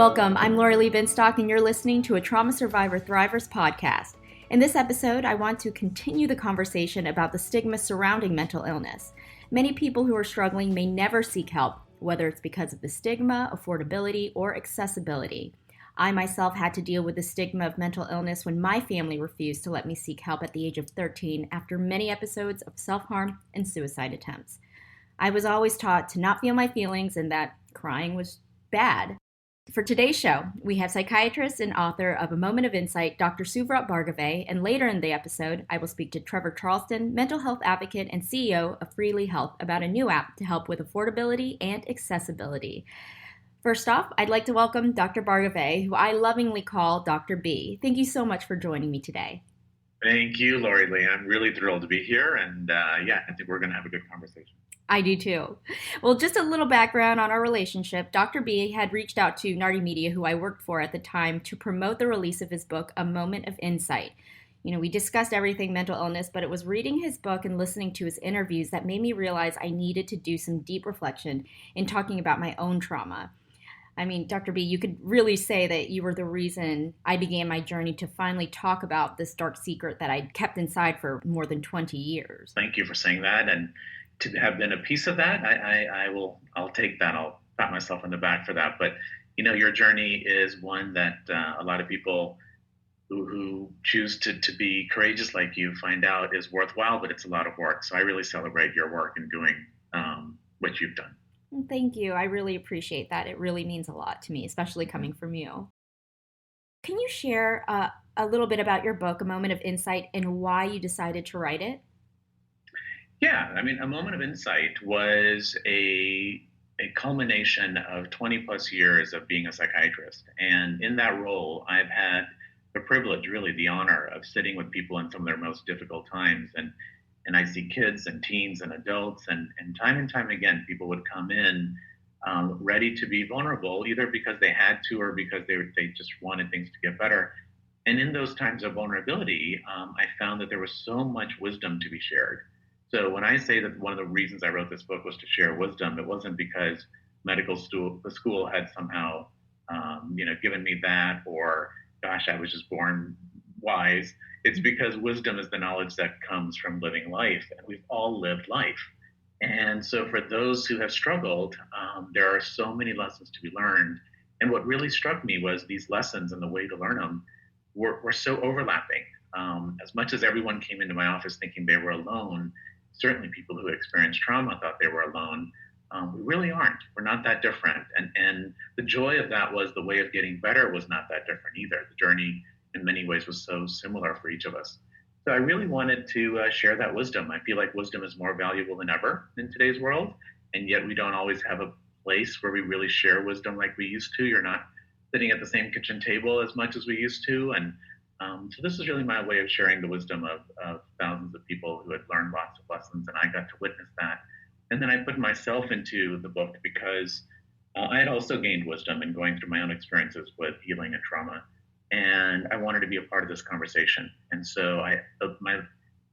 Welcome, I'm Lori Lee Binstock, and you're listening to a Trauma Survivor Thrivers podcast. In this episode, I want to continue the conversation about the stigma surrounding mental illness. Many people who are struggling may never seek help, whether it's because of the stigma, affordability, or accessibility. I myself had to deal with the stigma of mental illness when my family refused to let me seek help at the age of 13 after many episodes of self-harm and suicide attempts. I was always taught to not feel my feelings and that crying was bad. For today's show, we have psychiatrist and author of A Moment of Insight, Dr. Suvrat Bhargave, and later in the episode, I will speak to Trevor Charleston, mental health advocate and CEO of Freely Health, about a new app to help with affordability and accessibility. First off, I'd like to welcome Dr. Bhargave, who I lovingly call Dr. B. Thank you so much for joining me today. Thank you, Lori Lee. I'm really thrilled to be here, and I think we're going to have a good conversation. I do too. Well, just a little background on our relationship. Dr. B had reached out to Nardi Media, who I worked for at the time, to promote the release of his book, A Moment of Insight. We discussed everything mental illness, but it was reading his book and listening to his interviews that made me realize I needed to do some deep reflection in talking about my own trauma. I mean, Dr. B, you could really say that you were the reason I began my journey to finally talk about this dark secret that I'd kept inside for more than 20 years. Thank you for saying that. And to have been a piece of that, I'll take that. I'll pat myself on the back for that. But, your journey is one that a lot of people who choose to be courageous like you find out is worthwhile, but it's a lot of work. So I really celebrate your work in doing what you've done. Thank you. I really appreciate that. It really means a lot to me, especially coming from you. Can you share a little bit about your book, A Moment of Insight, and why you decided to write it? Yeah, A Moment of Insight was a culmination of 20 plus years of being a psychiatrist. And in that role, I've had the privilege, really the honor of sitting with people in some of their most difficult times. And I see kids and teens and adults, and time again, people would come in ready to be vulnerable, either because they had to or because they just wanted things to get better. And in those times of vulnerability, I found that there was so much wisdom to be shared. So when I say that one of the reasons I wrote this book was to share wisdom, it wasn't because the school had somehow, given me that, or gosh, I was just born wise. It's because wisdom is the knowledge that comes from living life, and we've all lived life. And so for those who have struggled, there are so many lessons to be learned. And what really struck me was these lessons and the way to learn them were so overlapping. As much as everyone came into my office thinking they were alone, certainly people who experienced trauma thought they were alone. We really aren't. We're not that different. And the joy of that was the way of getting better was not that different either. The journey in many ways was so similar for each of us. So I really wanted to share that wisdom. I feel like wisdom is more valuable than ever in today's world, and yet we don't always have a place where we really share wisdom like we used to. You're not sitting at the same kitchen table as much as we used to, and so this is really my way of sharing the wisdom of thousands of people who had learned lots of lessons, and I got to witness that. And then I put myself into the book because I had also gained wisdom in going through my own experiences with healing and trauma. And I wanted to be a part of this conversation. And so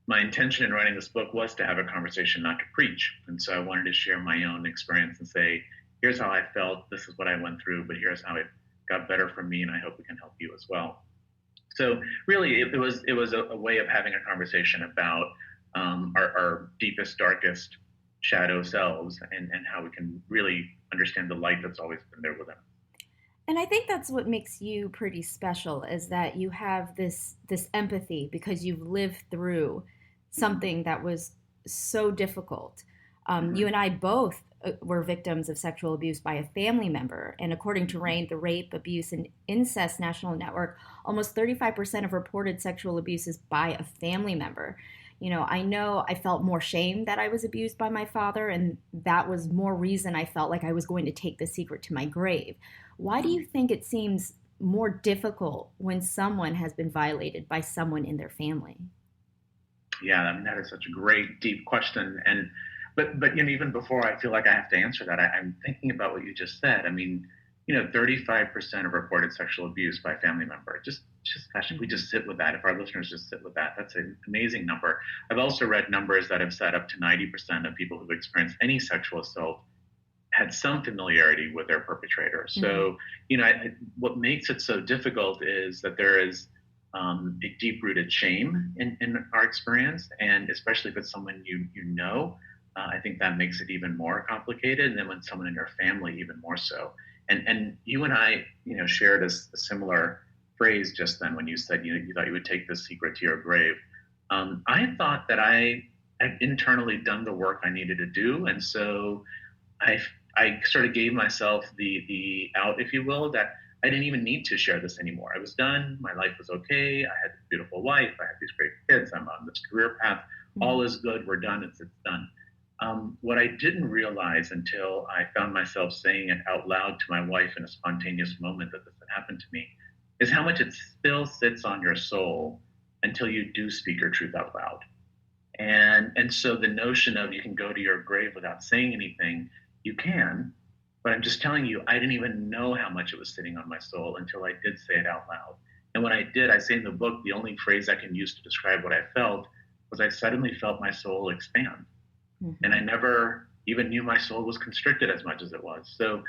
my intention in writing this book was to have a conversation, not to preach. And so I wanted to share my own experience and say, here's how I felt, this is what I went through, but here's how it got better for me, and I hope it can help you as well. So really, it was a way of having a conversation about our deepest, darkest shadow selves and how we can really understand the light that's always been there within us. And I think that's what makes you pretty special, is that you have this empathy because you've lived through something that was so difficult. You and I both were victims of sexual abuse by a family member. And according to RAINN, the Rape, Abuse, and Incest National Network, almost 35% of reported sexual abuse is by a family member. I know I felt more shame that I was abused by my father, and that was more reason I felt like I was going to take the secret to my grave. Why do you think it seems more difficult when someone has been violated by someone in their family? Yeah, that is such a great, deep question. But even before I feel like I have to answer that, I'm thinking about what you just said. 35% of reported sexual abuse by a family member. Just gosh, if we just sit with that, if our listeners just sit with that, that's an amazing number. I've also read numbers that have said up to 90% of people who've experienced any sexual assault had some familiarity with their perpetrator. Mm-hmm. So, what makes it so difficult is that there is a deep-rooted shame in our experience, and especially if it's someone you know, I think that makes it even more complicated. And then when someone in your family, even more so. And you and I, shared a similar phrase just then when you said you thought you would take this secret to your grave. I thought that I had internally done the work I needed to do, and so I I sort of gave myself the out, if you will, that I didn't even need to share this anymore. I was done. My life was okay. I had a beautiful wife. I had these great kids. I'm on this career path. Mm-hmm. All is good. We're done. It's done. What I didn't realize until I found myself saying it out loud to my wife in a spontaneous moment that this had happened to me is how much it still sits on your soul until you do speak your truth out loud. And so the notion of you can go to your grave without saying anything, you can, but I'm just telling you, I didn't even know how much it was sitting on my soul until I did say it out loud. And when I did, I say in the book, the only phrase I can use to describe what I felt was I suddenly felt my soul expand. Mm-hmm. And I never even knew my soul was constricted as much as it was. So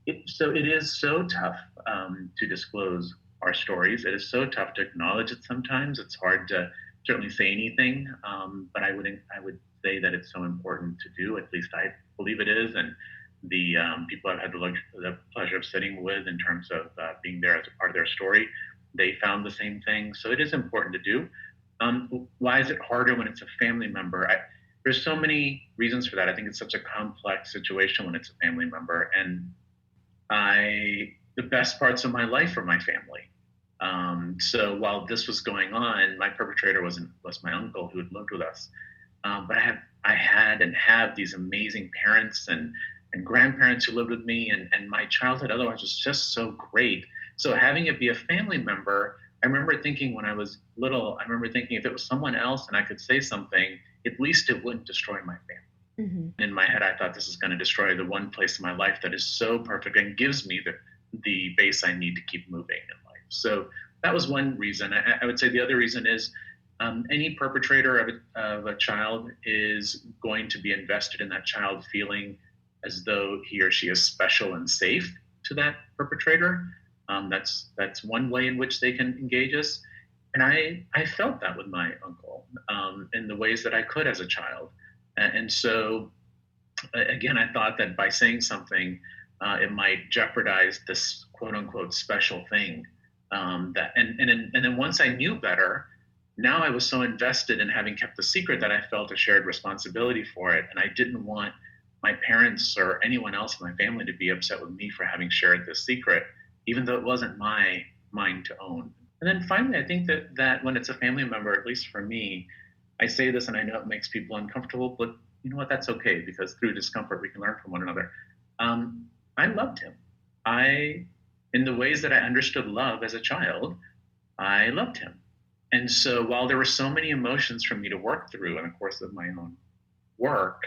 it is so tough to disclose our stories. It is so tough to acknowledge it sometimes. It's hard to certainly say anything, but I would say that it's so important to do. At least I believe it is, and the people I've had the pleasure of sitting with in terms of being there as a part of their story, they found the same thing. So it is important to do. Why is it harder when it's a family member? There's so many reasons for that. I think it's such a complex situation when it's a family member, and the best parts of my life are my family. So while this was going on, my perpetrator was my uncle who had lived with us. But I had and have these amazing parents and grandparents who lived with me, and my childhood otherwise was just so great. So having it be a family member, I remember thinking when I was little, if it was someone else and I could say something, at least it wouldn't destroy my family. Mm-hmm. In my head, I thought this is going to destroy the one place in my life that is so perfect and gives me the base I need to keep moving in life. So that was one reason. I would say the other reason is any perpetrator of a child is going to be invested in that child feeling as though he or she is special and safe to that perpetrator. That's one way in which they can engage us. And I felt that with my uncle in the ways that I could as a child. And so, again, I thought that by saying something, it might jeopardize this quote unquote special thing. And then once I knew better, now I was so invested in having kept the secret that I felt a shared responsibility for it. And I didn't want my parents or anyone else in my family to be upset with me for having shared this secret, even though it wasn't mine to own. And then finally, I think that when it's a family member, at least for me, I say this and I know it makes people uncomfortable, but you know what? That's okay, because through discomfort, we can learn from one another. I loved him. In the ways that I understood love as a child, I loved him. And so while there were so many emotions for me to work through in the course of my own work,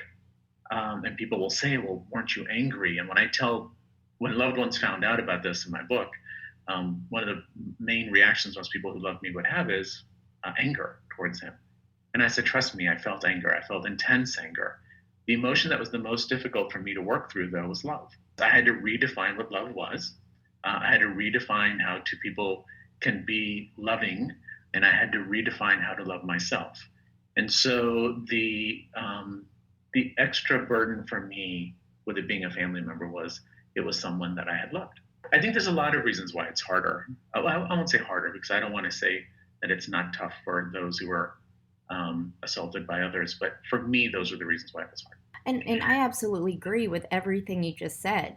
and people will say, well, weren't you angry? And when loved ones found out about this in my book, one of the main reactions most people who love me would have is anger towards him. And I said, trust me, I felt anger. I felt intense anger. The emotion that was the most difficult for me to work through, though, was love. I had to redefine what love was. I had to redefine how two people can be loving, and I had to redefine how to love myself. And so the extra burden for me with it being a family member was it was someone that I had loved. I think there's a lot of reasons why it's harder. I won't say harder because I don't want to say that it's not tough for those who are assaulted by others. But for me, those are the reasons why it was hard. And I absolutely agree with everything you just said.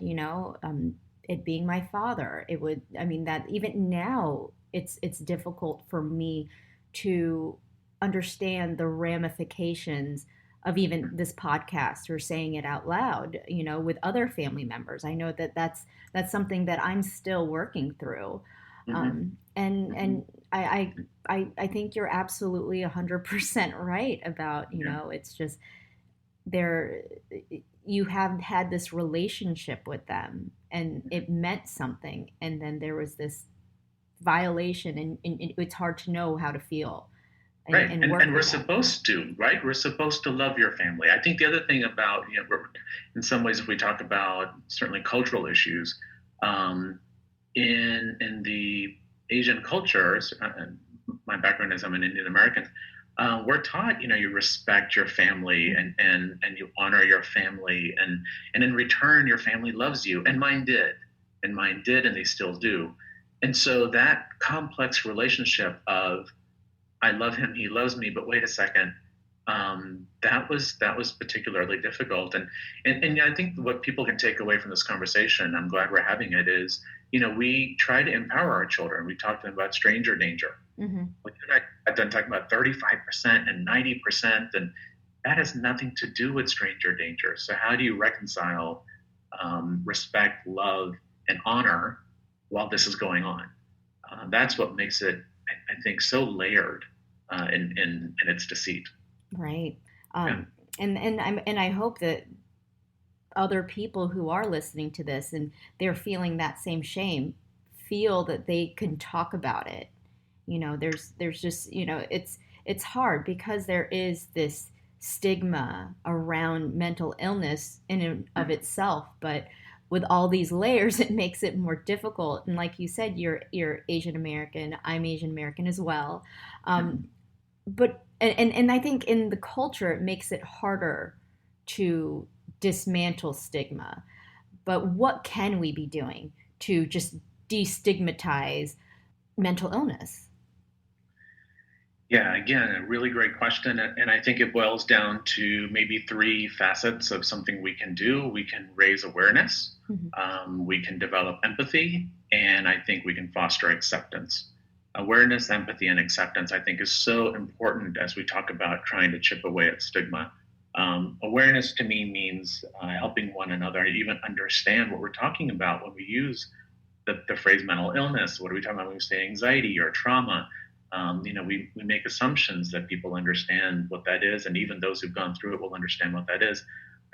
It being my father, that even now it's difficult for me to understand the ramifications of even this podcast or saying it out loud, with other family members. I know that's something that I'm still working through. Mm-hmm. And I think you're absolutely 100% right about, it's just you have had this relationship with them and it meant something. And then there was this violation and it's hard to know how to feel Right. and And, work and we're through that. supposed to, right? We're supposed to love your family. I think the other thing about, in some ways, if we talk about certainly cultural issues, um, in the Asian cultures, my background is I'm an Indian American. We're taught, you respect your family and you honor your family, and in return, your family loves you. And mine did, and they still do. And so that complex relationship of I love him, he loves me, but wait a second, that was particularly difficult. And I think what people can take away from this conversation, I'm glad we're having it, is we try to empower our children. We talk to them about stranger danger. Mm-hmm. I've done talking about 35% and 90%, and that has nothing to do with stranger danger. So how do you reconcile respect, love, and honor while this is going on? That's what makes it, I think, so layered in its deceit. Right. Yeah. And I hope that other people who are listening to this and they're feeling that same shame feel that they can talk about it. There's just, it's hard because there is this stigma around mental illness in and of itself, but with all these layers it makes it more difficult. And like you said, you're Asian American, I'm Asian American as well. But and I think in the culture it makes it harder to dismantle stigma. But what can we be doing to just destigmatize mental illness? Yeah, again, a really great question. And I think it boils down to maybe three facets of something we can do. We can raise awareness, Mm-hmm. we can develop empathy, and I think we can foster acceptance. Awareness, empathy, and acceptance, I think, is so important as we talk about trying to chip away at stigma. Awareness to me means helping one another even understand what we're talking about when we use the phrase mental illness. What are we talking about when we say anxiety or trauma? We make assumptions that people understand what that is, and even those who've gone through it will understand what that is.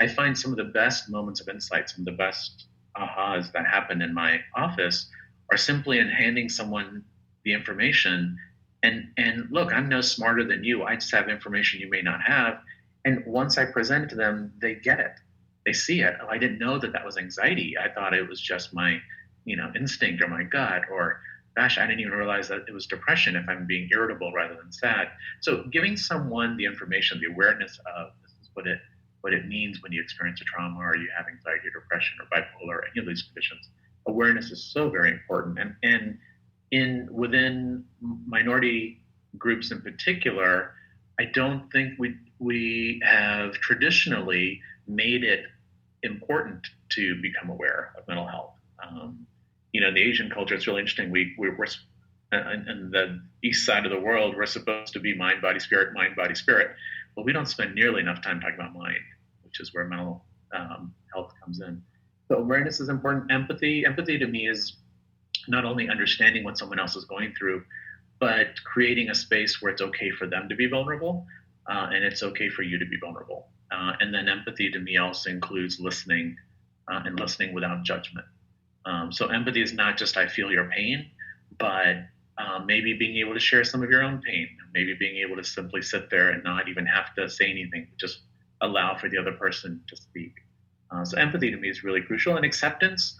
I find some of the best moments of insight, some of the best ahas that happen in my office are simply in handing someone the information. And look, I'm no smarter than you. I just have information you may not have. And once I present it to them, they get it. They see it. Oh, I didn't know that was anxiety. I thought it was just my, instinct or my gut, or gosh, I didn't even realize that it was depression if I'm being irritable rather than sad. So giving someone the information, the awareness of this is what it means when you experience a trauma or you have anxiety or depression or bipolar or any of these conditions. Awareness is so very important. And within minority groups in particular, I don't think we have traditionally made it important to become aware of mental health. In the Asian culture, it's really interesting. We're in the east side of the world, we're supposed to be mind, body, spirit. But we don't spend nearly enough time talking about mind, which is where mental health comes in. So awareness is important. Empathy to me is not only understanding what someone else is going through, but creating a space where it's okay for them to be vulnerable, and it's okay for you to be vulnerable. And then empathy to me also includes listening, and listening without judgment. So empathy is not just I feel your pain, but maybe being able to share some of your own pain, maybe being able to simply sit there and not even have to say anything, just allow for the other person to speak. So empathy to me is really crucial. And acceptance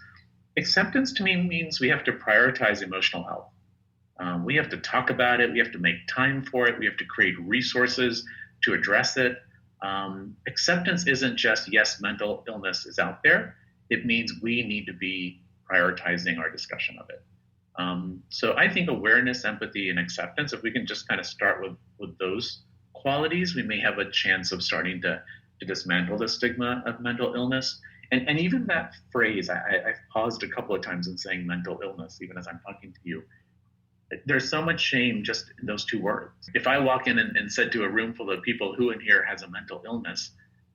to me means we have to prioritize emotional health. We have to talk about it. We have to make time for it. We have to create resources to address it. Acceptance isn't just, yes, mental illness is out there. It means we need to be prioritizing our discussion of it. So I think awareness, empathy, and acceptance, if we can just kind of start with those qualities, we may have a chance of starting to dismantle the stigma of mental illness. And even that phrase, I've paused a couple of times in saying mental illness, even as I'm talking to you. There's so much shame just in those two words. If I walk in and said to a room full of people, who in here has a mental illness,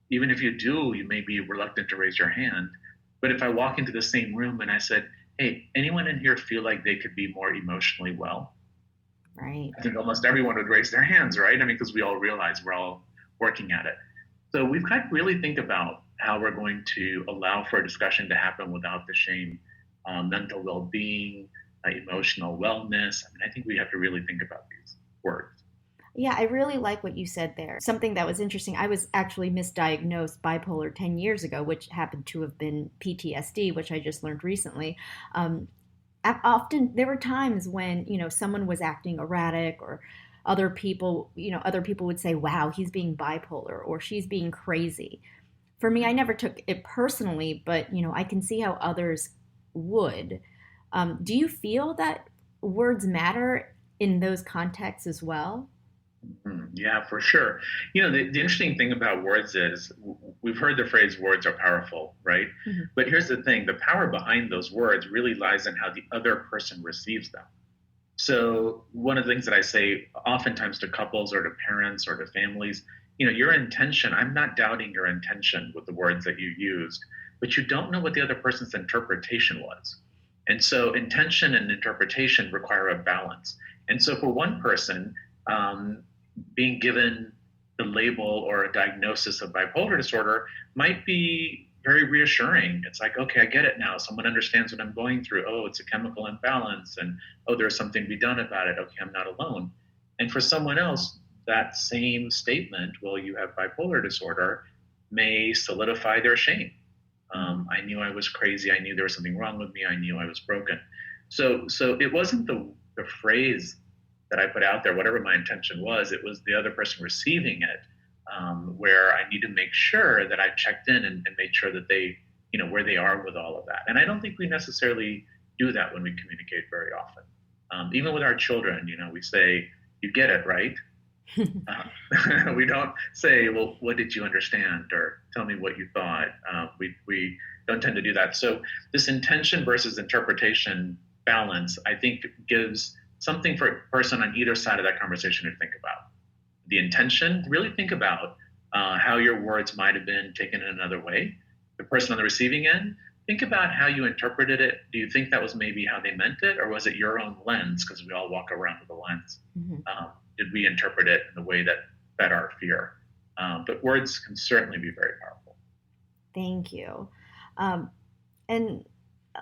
even if you do, you may be reluctant to raise your hand. But if I walk into the same room and I said, hey, anyone in here feel like they could be more emotionally well? Right. I think almost everyone would raise their hands, right? I mean, because we all realize we're all working at it. So we've got to really think about how we're going to allow for a discussion to happen without the shame, mental well-being, emotional wellness. I mean, I think we have to really think about these words. Yeah, I really like what you said there. Something that was interesting, I was actually misdiagnosed bipolar 10 years ago, which happened to have been PTSD, which I just learned recently. Um, Often there were times when, someone was acting erratic, or other people would say, wow, he's being bipolar or she's being crazy. For me, I never took it personally, but, I can see how others would. Do you feel that words matter in those contexts as well? Yeah, for sure. The interesting thing about words is we've heard the phrase words are powerful, right? Mhm. But here's the thing, the power behind those words really lies in how the other person receives them. So, one of the things that I say oftentimes to couples or to parents or to families, your intention, I'm not doubting your intention with the words that you used, but you don't know what the other person's interpretation was. And so, intention and interpretation require a balance. And so, for one person, um, being given the label or a diagnosis of bipolar disorder might be very reassuring. It's like, okay, I get it now. Someone understands what I'm going through. Oh, it's a chemical imbalance. And oh, there's something to be done about it. Okay, I'm not alone. And for someone else, that same statement, well, you have bipolar disorder, may solidify their shame. I knew I was crazy. I knew there was something wrong with me. I knew I was broken. So it wasn't the phrase that I put out there, whatever my intention was, it was the other person receiving it, where I need to make sure that I checked in and made sure that they, where they are with all of that. And I don't think we necessarily do that when we communicate very often. Even with our children, we say, you get it, right? We don't say, well, what did you understand? Or tell me what you thought. We don't tend to do that. So this intention versus interpretation balance, I think, gives something for a person on either side of that conversation to think about. The intention, really think about how your words might have been taken in another way. The person on the receiving end, think about how you interpreted it. Do you think that was maybe how they meant it, or was it your own lens? Because we all walk around with a lens. Mhm. Did we interpret it in the way that fed our fear? But words can certainly be very powerful. Thank you. Um, and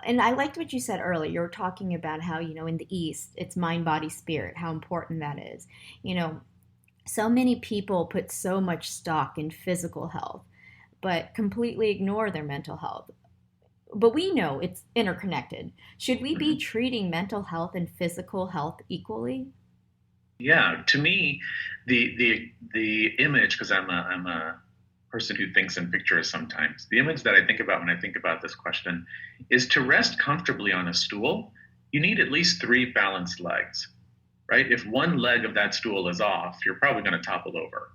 and I liked what you said earlier. You were talking about how, in the East, it's mind, body, spirit, how important that is. You know, so many people put so much stock in physical health, but completely ignore their mental health. But we know it's interconnected. Should we be Mhm. treating mental health and physical health equally? Yeah, to me, the image, because I'm a person who thinks in pictures sometimes. The image that I think about when I think about this question is to rest comfortably on a stool. You need at least three balanced legs, right? If one leg of that stool is off, you're probably going to topple over.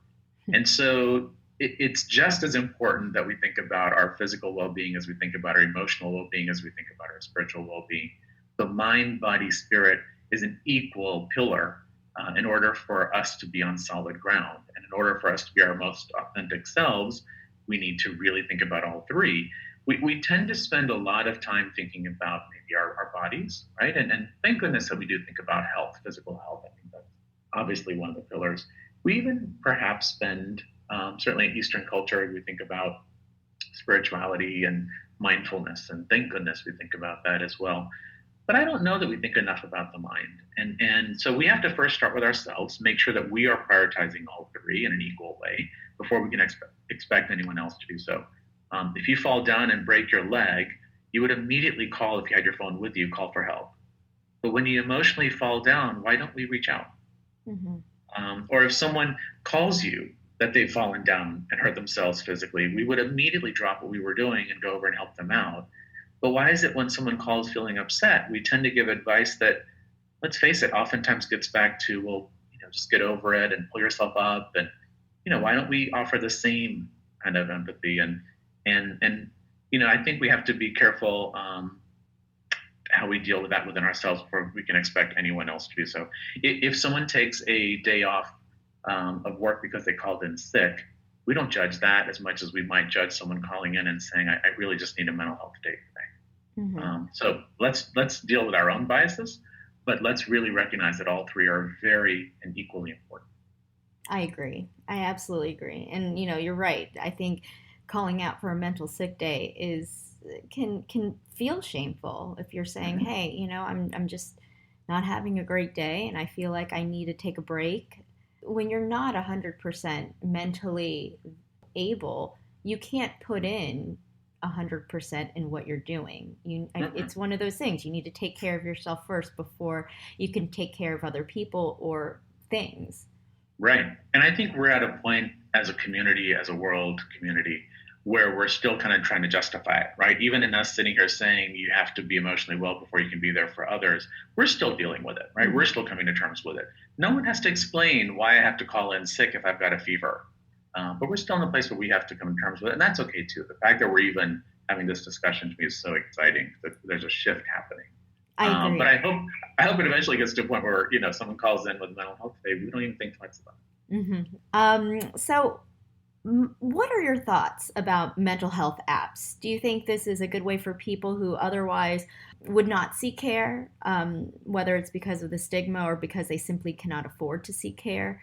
And so it's just as important that we think about our physical well-being as we think about our emotional well-being, as we think about our spiritual well-being. The mind, body, spirit is an equal pillar in order for us to be on solid ground. And in order for us to be our most authentic selves, we need to really think about all three. We tend to spend a lot of time thinking about maybe our bodies, right? And thank goodness that we do think about health, physical health. I think that's obviously one of the pillars. We even perhaps spend, certainly in Eastern culture, we think about spirituality and mindfulness, and thank goodness we think about that as well. But I don't know that we think enough about the mind. And so we have to first start with ourselves, make sure that we are prioritizing all three in an equal way before we can expect anyone else to do so. If you fall down and break your leg, you would immediately call, if you had your phone with you, call for help. But when you emotionally fall down, why don't we reach out? Mm-hmm. Or if someone calls you that they've fallen down and hurt themselves physically, we would immediately drop what we were doing and go over and help them out. But why is it when someone calls feeling upset, we tend to give advice that, let's face it, oftentimes gets back to, well, just get over it and pull yourself up. And, why don't we offer the same kind of empathy? And I think we have to be careful how we deal with that within ourselves before we can expect anyone else to do so. If someone takes a day off of work because they called in sick, we don't judge that as much as we might judge someone calling in and saying, I really just need a mental health day today. Mm-hmm. So let's deal with our own biases, but let's really recognize that all three are very and equally important. I agree. I absolutely agree. And you're right. I think calling out for a mental sick day is can feel shameful if you're saying, Mm-hmm. "Hey, I'm just not having a great day and I feel like I need to take a break." when you're not 100% mentally able, you can't put in 100% in what you're doing. It's one of those things. You need to take care of yourself first before you can take care of other people or things. Right. And I think we're at a point as a community, as a world community, where we're still kind of trying to justify it, right? Even in us sitting here saying you have to be emotionally well before you can be there for others, we're still dealing with it, right? Mm-hmm. We're still coming to terms with it. No one has to explain why I have to call in sick if I've got a fever. But we're still in a place where we have to come to terms with it. And that's okay too. The fact that we're even having this discussion to me is so exciting that there's a shift happening. I agree. But I hope it eventually gets to a point where, someone calls in with mental health today. We don't even think twice about it. Mm-hmm. So what are your thoughts about mental health apps? Do you think this is a good way for people who otherwise would not seek care, whether it's because of the stigma or because they simply cannot afford to seek care?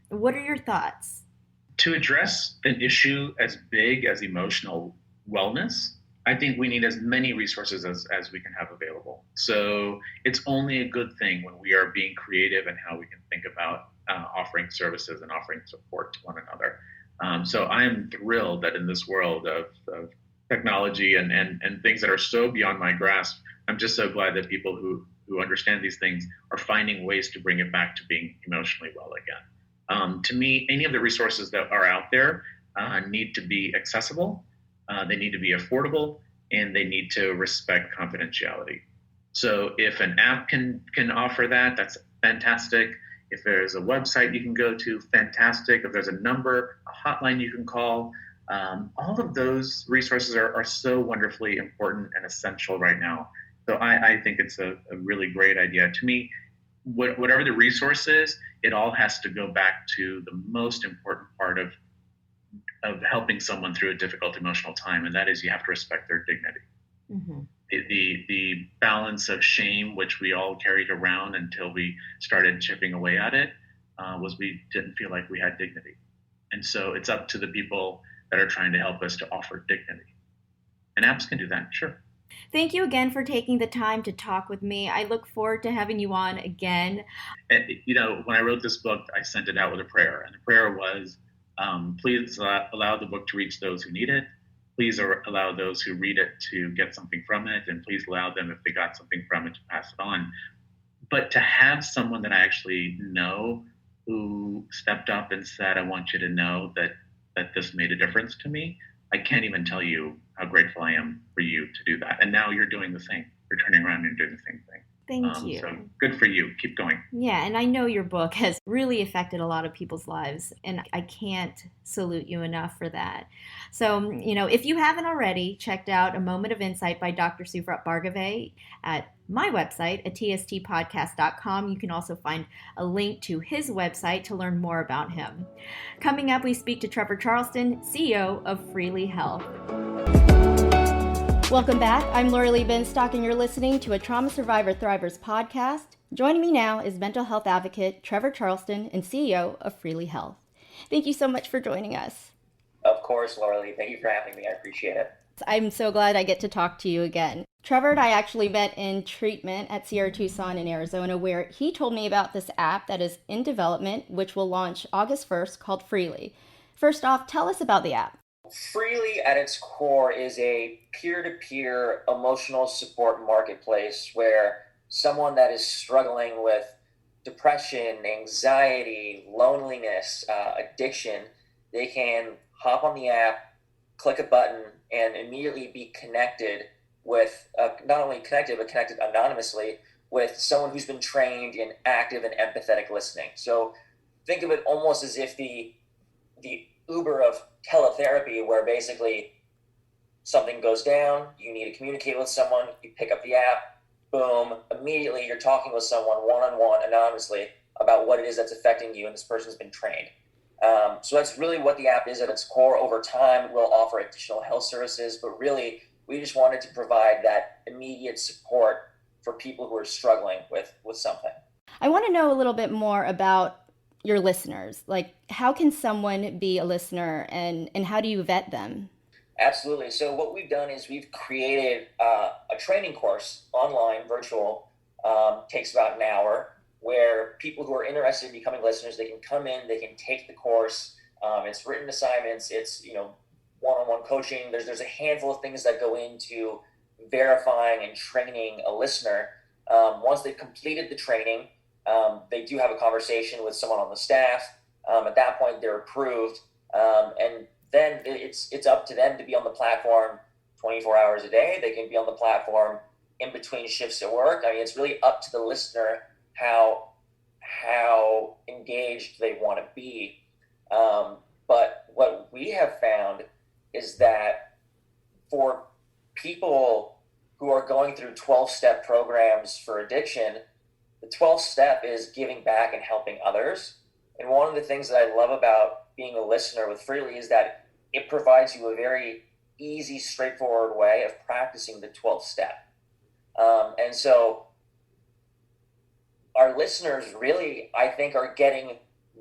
What are your thoughts? To address an issue as big as emotional wellness, I think we need as many resources as we can have available. So it's only a good thing when we are being creative in how we can think about offering services and offering support to one another. So I am thrilled that in this world of technology and things that are so beyond my grasp, I'm just so glad that people who understand these things are finding ways to bring it back to being emotionally well again. To me, any of the resources that are out there need to be accessible. They need to be affordable, and they need to respect confidentiality. So if an app can offer that, that's fantastic. If there's a website you can go to, fantastic. If there's a number, a hotline you can call, all of those resources are so wonderfully important and essential right now. So I think it's a really great idea. To me, whatever the resource is, it all has to go back to the most important part of helping someone through a difficult emotional time, and that is you have to respect their dignity. Mm-hmm. The balance of shame, which we all carried around until we started chipping away at it, was we didn't feel like we had dignity. And so it's up to the people that are trying to help us to offer dignity. And apps can do that, sure. Thank you again for taking the time to talk with me. I look forward to having you on again. And, when I wrote this book, I sent it out with a prayer. And the prayer was, please allow the book to reach those who need it. Please allow those who read it to get something from it. And please allow them, if they got something from it, to pass it on. But to have someone that I actually know who stepped up and said, I want you to know that this made a difference to me, I can't even tell you how grateful I am for you to do that. And now you're doing the same. You're turning around and doing the same thing. Thank you. So good for you. Keep going. Yeah, and I know your book has really affected a lot of people's lives, and I can't salute you enough for that. So, if you haven't already checked out A Moment of Insight by Dr. Suvrat Bhargave at my website, ATSTpodcast.com, you can also find a link to his website to learn more about him. Coming up, we speak to Trevor Charleston, CEO of Freely Health. Welcome back. I'm Lori Lee Benstock, and you're listening to a Trauma Survivor Thrivers podcast. Joining me now is mental health advocate Trevor Charleston and CEO of Freely Health. Thank you so much for joining us. Of course, Lori Lee. Thank you for having me. I appreciate it. I'm so glad I get to talk to you again. Trevor and I actually met in treatment at Sierra Tucson in Arizona, where he told me about this app that is in development, which will launch August 1st, called Freely. First off, tell us about the app. Freely, at its core, is a peer-to-peer emotional support marketplace where someone that is struggling with depression, anxiety, loneliness, addiction, they can hop on the app, click a button, and immediately be connected with, not only connected, but connected anonymously with someone who's been trained in active and empathetic listening. So think of it almost as if the Uber of teletherapy, where basically something goes down, you need to communicate with someone, you pick up the app, boom, immediately you're talking with someone one-on-one anonymously about what it is that's affecting you, and this person's been trained. So that's really what the app is at its core. Over time, we'll offer additional health services, but really we just wanted to provide that immediate support for people who are struggling with something. I want to know a little bit more about your listeners. Like, how can someone be a listener, and how do you vet them? Absolutely. So what we've done is we've created a training course online, virtual, takes about an hour. where people who are interested in becoming listeners, they can come in, they can take the course. It's written assignments, it's one-on-one coaching. There's a handful of things that go into verifying and training a listener. Once they've completed the training, they do have a conversation with someone on the staff. At that point, they're approved, and then it's up to them to be on the platform 24 hours a day. They can be on the platform in between shifts at work. I mean, it's really up to the listener how engaged they want to be. But what we have found is that for people who are going through 12-step programs for addiction, the 12th step is giving back and helping others. And one of the things that I love about being a listener with Freely is that it provides you a very easy, straightforward way of practicing the 12th step. And so our listeners really, I think, are getting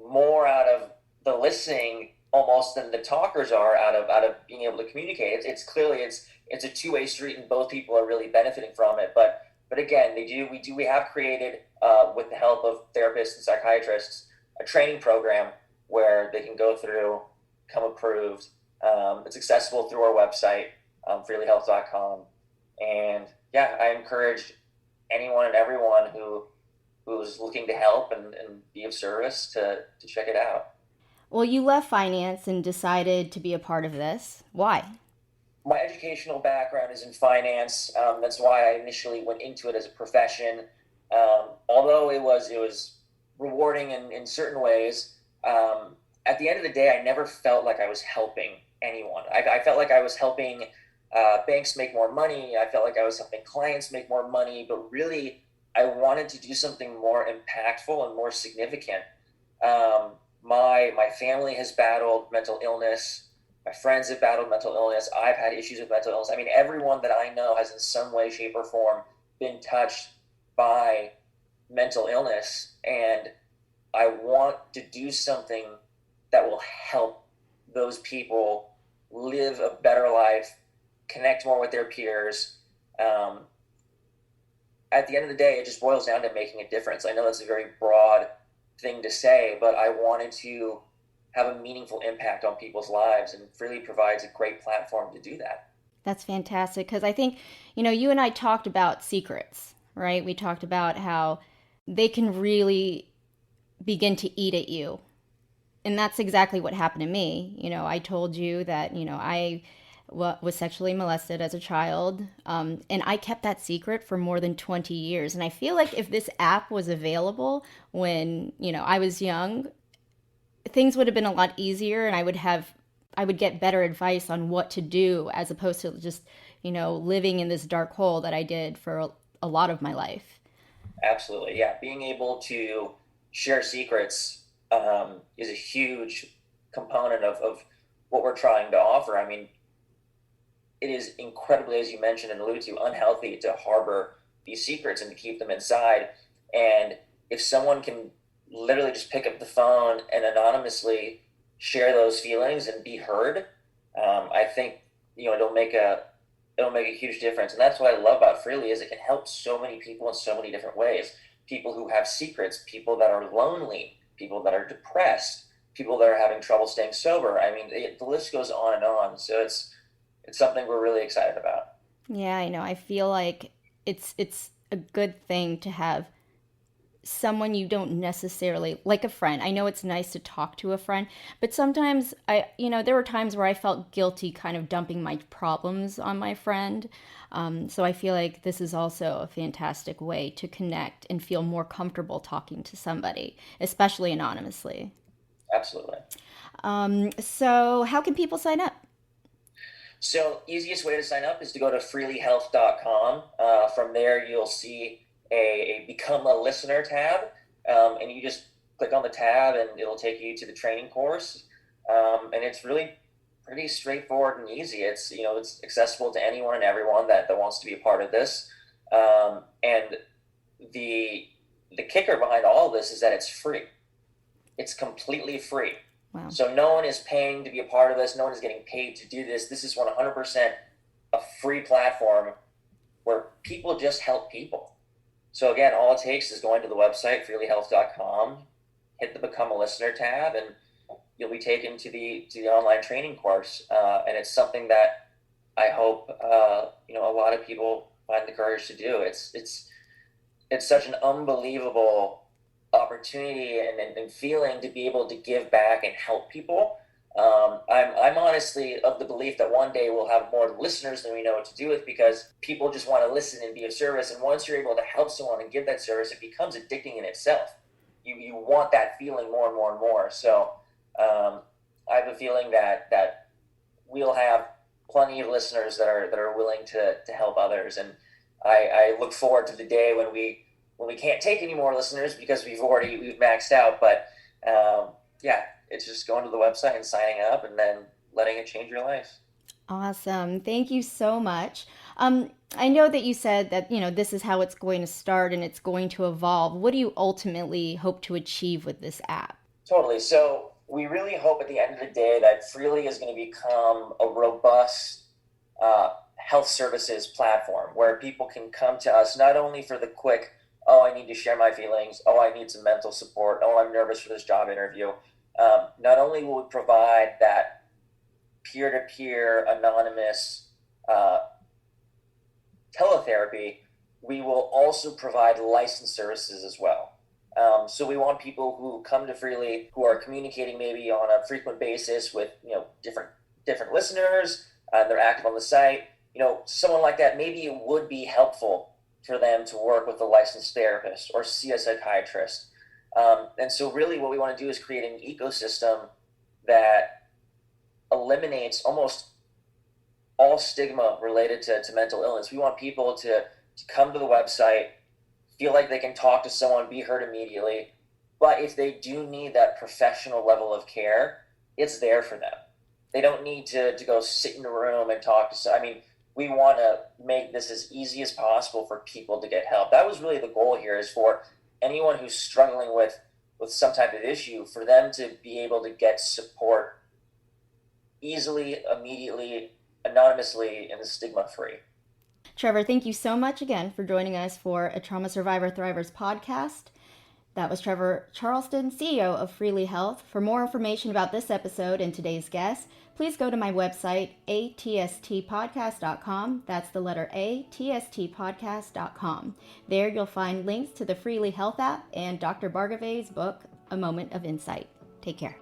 more out of the listening almost than the talkers are out of being able to communicate. It's clearly it's a two-way street, and both people are really benefiting from it. But again, we have created with the help of therapists and psychiatrists a training program where they can go through, become approved. It's accessible through our website, freelyhealth.com. And yeah, I encourage anyone and everyone who's looking to help and be of service to check it out. Well, you left finance and decided to be a part of this. Why? My educational background is in finance. That's why I initially went into it as a profession. Although it was rewarding in certain ways, at the end of the day, I never felt like I was helping anyone. I felt like I was helping banks make more money. I felt like I was helping clients make more money, but really I wanted to do something more impactful and more significant. My family has battled mental illness. My friends have battled mental illness. I've had issues with mental illness. I mean, everyone that I know has in some way, shape, or form been touched by mental illness. And I want to do something that will help those people live a better life, connect more with their peers. At the end of the day, it just boils down to making a difference. I know that's a very broad thing to say, but I wanted to have a meaningful impact on people's lives, and Freely provides a great platform to do that. That's fantastic, because I think, you and I talked about secrets, right? We talked about how they can really begin to eat at you. And that's exactly what happened to me. I told you that, I was sexually molested as a child, and I kept that secret for more than 20 years. And I feel like if this app was available when, I was young, things would have been a lot easier, and I would get better advice on what to do, as opposed to just, living in this dark hole that I did for a lot of my life. Absolutely. Yeah. Being able to share secrets is a huge component of what we're trying to offer. I mean, it is incredibly, as you mentioned and alluded to, unhealthy to harbor these secrets and to keep them inside. And if someone can literally just pick up the phone and anonymously share those feelings and be heard, I think it'll make a huge difference. And that's what I love about Freely is it can help so many people in so many different ways. People who have secrets, people that are lonely, people that are depressed, people that are having trouble staying sober. I mean, the list goes on and on. So it's something we're really excited about. Yeah, I know. I feel like it's a good thing to have someone you don't necessarily like, a friend. I know it's nice to talk to a friend, but sometimes there were times where I felt guilty kind of dumping my problems on my friend. So I feel like this is also a fantastic way to connect and feel more comfortable talking to somebody, especially anonymously. Absolutely. So how can people sign up? So easiest way to sign up is to go to freelyhealth.com. From there, you'll see a Become a Listener tab, and you just click on the tab and it'll take you to the training course. And it's really pretty straightforward and easy. It's accessible to anyone and everyone that wants to be a part of this. And the kicker behind all of this is that it's free. It's completely free. Wow. So no one is paying to be a part of this. No one is getting paid to do this. This is 100% a free platform where people just help people. So again, all it takes is going to the website, freelyhealth.com, hit the Become a Listener tab, and you'll be taken to the online training course. And it's something that I hope a lot of people find the courage to do. It's such an unbelievable opportunity and feeling to be able to give back and help people. I'm honestly of the belief that one day we'll have more listeners than we know what to do with, because people just want to listen and be of service. And once you're able to help someone and give that service, it becomes addicting in itself. You want that feeling more and more and more. So I have a feeling that we'll have plenty of listeners that are willing to help others. And I look forward to the day when we can't take any more listeners because we've maxed out. But it's just going to the website and signing up and then letting it change your life. Awesome. Thank you so much. I know that you said that, this is how it's going to start and it's going to evolve. What do you ultimately hope to achieve with this app? Totally. So we really hope at the end of the day that Freely is going to become a robust health services platform where people can come to us not only for the quick, oh, I need to share my feelings, oh, I need some mental support, oh, I'm nervous for this job interview. Not only will we provide that peer-to-peer anonymous teletherapy, we will also provide licensed services as well. So we want people who come to Freely who are communicating maybe on a frequent basis with different listeners, and they're active on the site. Someone like that, maybe it would be helpful for them to work with a licensed therapist or see a psychiatrist. And so really what we want to do is create an ecosystem that eliminates almost all stigma related to mental illness. We want people to come to the website, feel like they can talk to someone, be heard immediately. But if they do need that professional level of care, it's there for them. They don't need to go sit in a room and talk to someone. I mean, we want to make this as easy as possible for people to get help. That was really the goal here, is for anyone who's struggling with some type of issue, for them to be able to get support easily, immediately, anonymously, and stigma-free. Trevor, thank you so much again for joining us for a Trauma Survivor Thrivers podcast. That was Trevor Charleston, CEO of Freely Health. For more information about this episode and today's guest, please go to my website, ATSTpodcast.com. That's the letter A, TSTpodcast.com. There you'll find links to the Freely Health app and Dr. Bargave's book, A Moment of Insight. Take care.